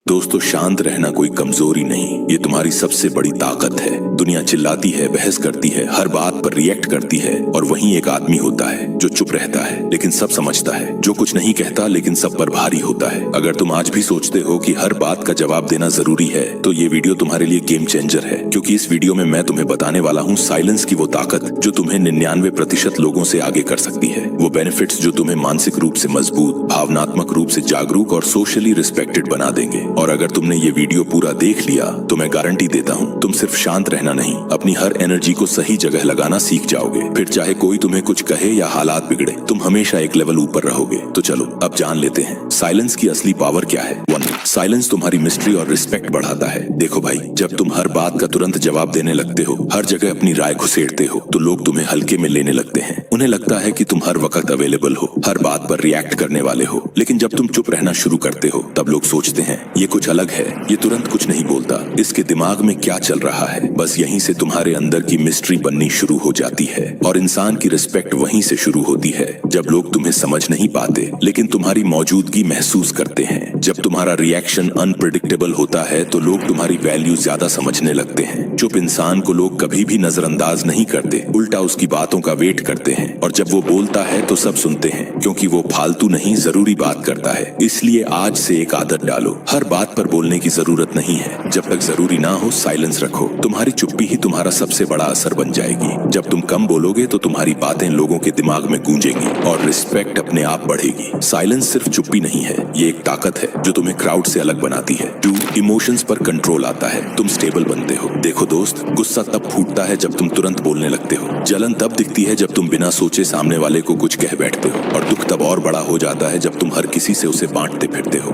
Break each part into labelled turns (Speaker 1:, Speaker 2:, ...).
Speaker 1: दोस्तों, शांत रहना कोई कमजोरी नहीं, ये तुम्हारी सबसे बड़ी ताकत है। दुनिया चिल्लाती है, बहस करती है, हर बात पर रिएक्ट करती है, और वहीं एक आदमी होता है जो चुप रहता है लेकिन सब समझता है, जो कुछ नहीं कहता लेकिन सब पर भारी होता है। अगर तुम आज भी सोचते हो कि हर बात का जवाब देना जरूरी है, तो ये वीडियो तुम्हारे लिए गेम चेंजर है, क्योंकि इस वीडियो में मैं तुम्हें बताने वाला हूँ साइलेंस की वो ताकत जो तुम्हें 99% लोगों से आगे कर सकती है। वो बेनिफिट्स जो तुम्हें मानसिक रूप से मजबूत, भावनात्मक रूप से जागरूक और सोशली रिस्पेक्टेड बना देंगे। और अगर तुमने ये वीडियो पूरा देख लिया तो मैं गारंटी देता हूँ तुम सिर्फ शांत रहना नहीं, अपनी हर एनर्जी को सही जगह लगाना सीख जाओगे। फिर चाहे कोई तुम्हें कुछ कहे या हालात बिगड़े, तुम हमेशा एक लेवल ऊपर रहोगे। तो चलो अब जान लेते हैं साइलेंस की असली पावर क्या है। 1, साइलेंस तुम्हारी मिस्ट्री और रिस्पेक्ट बढ़ाता है। देखो भाई, जब तुम हर बात का तुरंत जवाब देने लगते हो, हर जगह अपनी राय घुसेड़ते हो, तो लोग तुम्हें हल्के में लेने लगते हैं। उन्हें लगता है कि तुम हर वक्त अवेलेबल हो, हर बात पर रिएक्ट करने वाले हो। लेकिन जब तुम चुप रहना शुरू करते हो, तब लोग सोचते हैं ये कुछ अलग है, ये तुरंत कुछ नहीं बोलता, इसके दिमाग में क्या चल रहा है। बस यहीं से तुम्हारे अंदर की मिस्ट्री बननी शुरू हो जाती है। और इंसान की रिस्पेक्ट वहीं से शुरू होती है, जब लोग तुम्हें समझ नहीं पाते लेकिन तुम्हारी मौजूदगी महसूस करते हैं। जब तुम्हारा रिएक्शन अनप्रेडिक्टेबल होता है, तो लोग तुम्हारी वैल्यू ज्यादा समझने लगते हैं। चुप इंसान को लोग कभी भी नजरअंदाज नहीं करते, उल्टा उसकी बातों का वेट करते हैं। और जब वो बोलता है तो सब सुनते हैं, क्योंकि वो फालतू नहीं, जरूरी बात करता है। इसलिए आज से एक आदत डालो, हर बात पर बोलने की जरूरत नहीं है। जब तक जरूरी ना हो साइलेंस रखो। तुम्हारी चुप्पी ही तुम्हारा सबसे बड़ा असर बन जाएगी। जब तुम कम बोलोगे तो तुम्हारी बातें लोगों के दिमाग में गूंजेगी और रिस्पेक्ट अपने आप बढ़ेगी। साइलेंस सिर्फ चुप्पी नहीं है, ये एक ताकत है जो तुम्हें क्राउड से अलग बनाती है। 2, इमोशंस पर कंट्रोल आता है, तुम स्टेबल बनते हो। देखो दोस्त, गुस्सा तब फूटता है जब तुम तुरंत बोलने लगते हो। जलन तब दिखती है जब तुम बिना सोचे सामने वाले को कुछ कह बैठते हो। और दुख तब और बड़ा हो जाता है जब तुम हर किसी से उसे बांटते फिरते हो।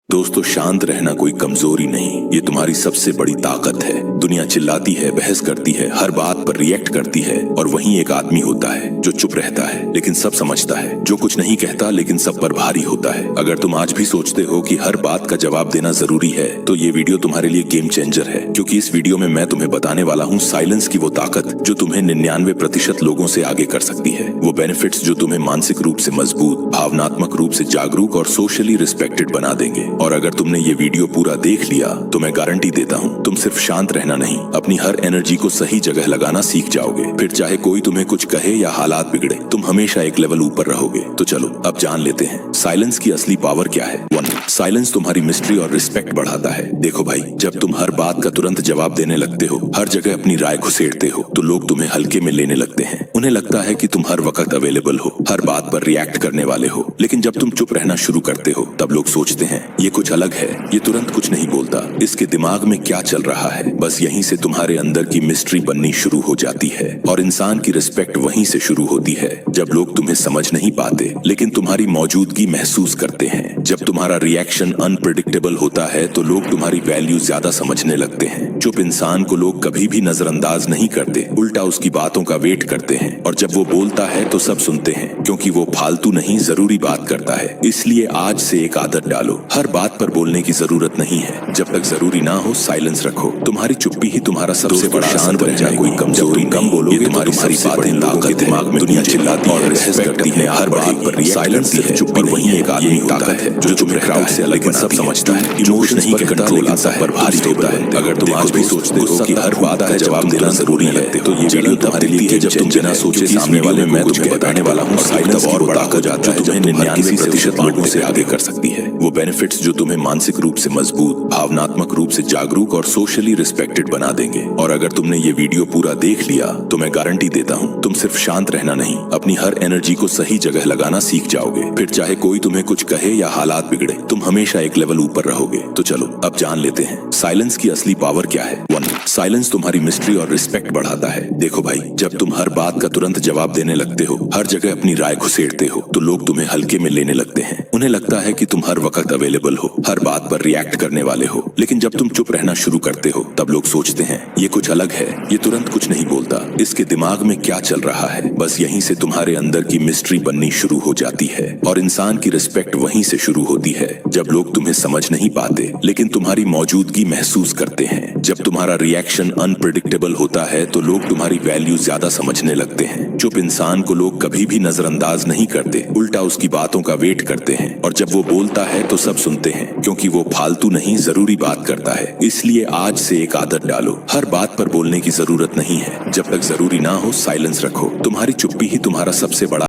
Speaker 1: दोस्तों, शांत रहना कोई कमजोरी नहीं, ये तुम्हारी सबसे बड़ी ताकत है। दुनिया चिल्लाती है, बहस करती है, हर बात पर रिएक्ट करती है, और वहीं एक आदमी होता है जो चुप रहता है लेकिन सब समझता है, जो कुछ नहीं कहता लेकिन सब पर भारी होता है। अगर तुम आज भी सोचते हो कि हर बात का जवाब देना जरूरी है, तो ये वीडियो तुम्हारे लिए गेम चेंजर है, क्योंकि इस वीडियो में मैं तुम्हें बताने वाला हूँ साइलेंस की वो ताकत जो तुम्हें 99% लोगों से आगे कर सकती है। वो बेनिफिट्स जो तुम्हें मानसिक रूप से मजबूत, भावनात्मक रूप से जागरूक और सोशली रिस्पेक्टेड बना देंगे। और अगर तुमने ये वीडियो पूरा देख लिया तो मैं गारंटी देता हूँ तुम सिर्फ शांत रहना नहीं, अपनी हर एनर्जी को सही जगह लगाना सीख जाओगे। फिर चाहे कोई तुम्हें कुछ कहे या हालात बिगड़े, तुम हमेशा एक लेवल ऊपर रहोगे। तो चलो अब जान लेते हैं साइलेंस की असली पावर क्या है। 1, साइलेंस तुम्हारी मिस्ट्री और रिस्पेक्ट बढ़ाता है। देखो भाई, जब तुम हर बात का तुरंत जवाब देने लगते हो, हर जगह अपनी राय घुसेड़ते हो, तो लोग तुम्हें हल्के में लेने लगते हैं। उन्हें लगता है कि तुम हर वक्त अवेलेबल हो, हर बात पर रिएक्ट करने वाले हो। लेकिन जब तुम चुप रहना शुरू करते हो, तब लोग सोचते हैं ये कुछ अलग है, ये तुरंत कुछ नहीं बोलता, इसके दिमाग में क्या चल रहा है। बस यहीं से तुम्हारे अंदर की मिस्ट्री बननी शुरू हो जाती है। और इंसान की रिस्पेक्ट वहीं से शुरू होती है, जब लोग तुम्हें समझ नहीं पाते लेकिन तुम्हारी मौजूदगी महसूस करते हैं। जब तुम्हारा रिएक्शन अनप्रेडिक्टेबल होता है, तो लोग तुम्हारी वैल्यू ज्यादा समझने लगते हैं। चुप इंसान को लोग कभी भी नजरअंदाज नहीं करते, उल्टा उसकी बातों का वेट करते हैं। और जब वो बोलता है तो सब सुनते हैं, क्योंकि वो फालतू नहीं, जरूरी बात करता है। इसलिए आज से एक आदत डालो, हर बात पर बोलने की जरूरत नहीं है। जब तक जरूरी ना हो साइलेंस रखो। तुम्हारी चुप्पी ही तुम्हारा सबसे बड़ा शांत बन जाए। कोई कमजोरी कम बोलोगे, तुम्हारी सारी बातें लोगों के दिमाग में दुनिया चिल्लाती है, बहस करती है, हर बात पर साइलेंस सिर्फ चुप्पी वहीं एक आदमी ताकत है जो तुम्हें क्राउड से अलग सब समझता है। इमोशन नहीं कंट्रोल आता है, पर भारी होता है। अगर तुम आज भी सोचते हो कि हर बात का जवाब देना जरूरी है, तो ये वीडियो तुम्हारे लिए है। जब तुम बिना सोचे सामने वाले मैं तुम्हें बताने वाला हूँ साइलेंस और बड़ा हो जाता है, तुम्हें 99% लोगों से आगे कर सकती है। वो बेनिफिट्स जो तुम्हें मानसिक रूप से मजबूत, भावनात्मक रूप से जागरूक और सोशली रिस्पेक्टेड बना देंगे। और अगर तुमने ये वीडियो पूरा देख लिया तो मैं गारंटी देता हूँ तुम सिर्फ शांत रहना नहीं, अपनी हर एनर्जी को सही जगह लगाना सीख जाओगे। फिर चाहे कोई तुम्हें कुछ कहे या हालात बिगड़े, तुम हमेशा एक लेवल ऊपर रहोगे। तो चलो अब जान लेते हैं साइलेंस की असली पावर क्या है। 1, साइलेंस तुम्हारी मिस्ट्री और रिस्पेक्ट बढ़ाता है। देखो भाई, जब तुम हर बात का तुरंत जवाब देने लगते हो, हर जगह अपनी राय घुसेड़ते हो, तो लोग तुम्हें हल्के में लेने लगते हैं। उन्हें लगता है कि तुम हर वक्त अवेलेबल हो, हर बात पर रिएक्ट करने वाले हो। लेकिन जब तुम चुप रहना शुरू करते हो, तब लोग सोचते हैं ये कुछ अलग है, ये तुरंत कुछ नहीं बोलता, इसके दिमाग में क्या चल रहा है। बस यहीं से तुम्हारे अंदर की मिस्ट्री बननी शुरू हो जाती है। और इंसान की रिस्पेक्ट वहीं से शुरू होती है, जब लोग तुम्हें समझ नहीं पाते लेकिन तुम्हारी मौजूदगी महसूस करते हैं। जब तुम्हारा रिएक्शन अनप्रेडिक्टेबल होता है, तो लोग तुम्हारी वैल्यू ज्यादा समझने लगते हैं। चुप इंसान को लोग कभी भी नजरअंदाज नहीं करते, उल्टा उसकी बातों का वेट करते हैं। और जब वो बोलता है तो सब सुनते सुनते हैं, क्योंकि वो फालतू नहीं जरूरी बात करता है। इसलिए आज से एक आदत डालो, हर बात पर बोलने की जरूरत नहीं है। जब तक जरूरी ना हो साइलेंस रखो। तुम्हारी चुप्पी ही तुम्हारा सबसे बड़ा